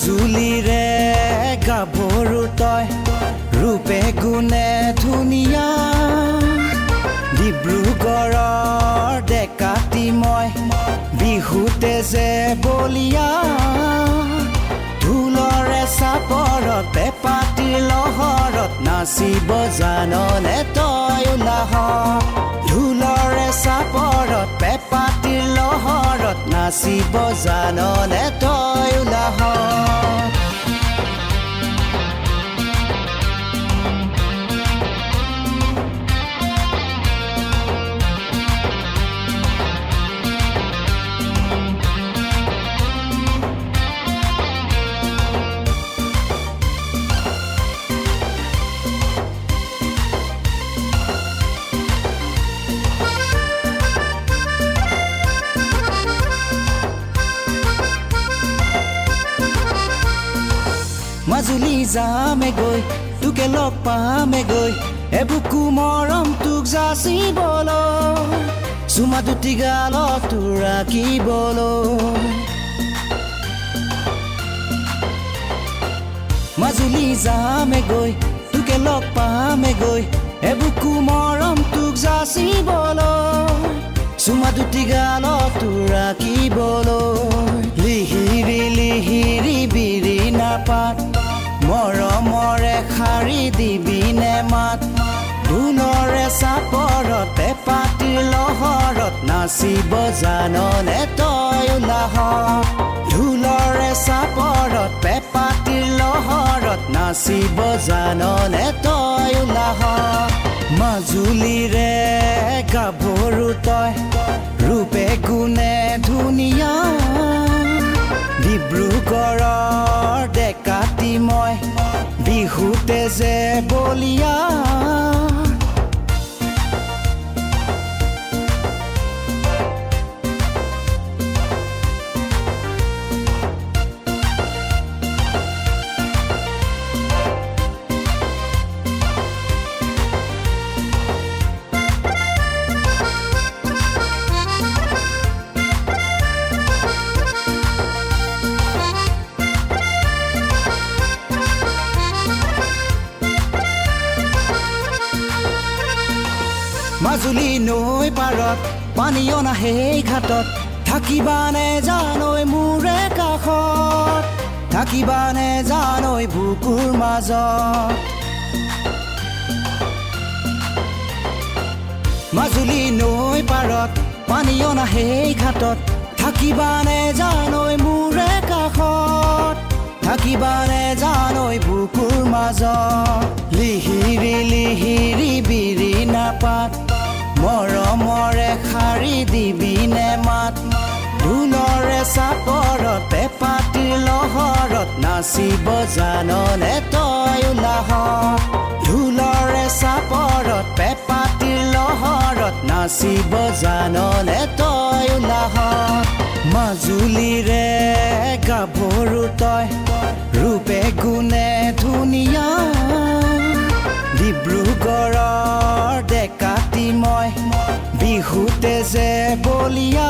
মাজুলীৰে গাভৰু তই ৰূপে গুণে ধুনীয়া ডিব্ৰুগড়ৰ ডেকাতি মই বিহুতে যে বলিয়া ঢোলৰে চাপৰত পেঁপাটিৰ লহৰত নাচিব জাননে তই ওলাহ ঢোলৰে চাপৰত পেঁপাটিৰ লহৰত নাচিব জাননে তই ওলাহ মাজুলী যামে গৈ তোকে লগ পামে গৈ এবুকু মৰম তোক যাচিবলৈ চুমা দুটি গালত তোৰ ৰাখিবলৈ মাজুলী যামে গৈ তোকে লগ পামে গৈ এবুকু মৰম তোক যাচিবলৈ চুমা দুটি গালত তোৰ ৰাখিবলৈ লিহিৰি লিহিৰি বিৰি নাপাত মৰমৰে শাৰী দিবিনে মাত ঢোলৰে চাপৰত পেঁপাটিৰ লহৰত নাচিব জাননে তই ওলাহ ঢোলৰে চাপৰত পেঁপাটিৰ লহৰত নাচিব জাননে তই ওলাহ মাজুলীৰে গাভৰু তই ৰূপে গুণে ধুনীয়া ডিব্ৰুগড়ৰ ডেকাতি মই বিহুতে যে বলিয়া মাজুলী নৈ পাৰত পানীয় নাহে ঘাটত থাকিবানে জানৈ মোৰে কাষত থাকিবানে জানৈ বুকুৰ মাজত মাজুলী নৈ পাৰত পানীয় নাহে ঘাটত থাকিবানে জানৈ মোৰে কাষত থাকিবানে জানৈ বুকুৰ মাজত লিহিৰি লিহিৰি বিৰি নাপাত মৰমৰে শাৰী দিবিনে মাত ঢোলৰে চাপৰত পেঁপাটিৰ লহৰত নাচিব জাননে তই ওলাহ ঢোলৰে চাপৰত পেঁপাটিৰ লহৰত নাচিব জাননে তই ওলাহ মাজুলীৰে গাভৰু তই ৰূপে গুণে ধুনীয়া ডিব্ৰুগড়ৰ ডেকাতি মই বিহুতে যে বলিয়া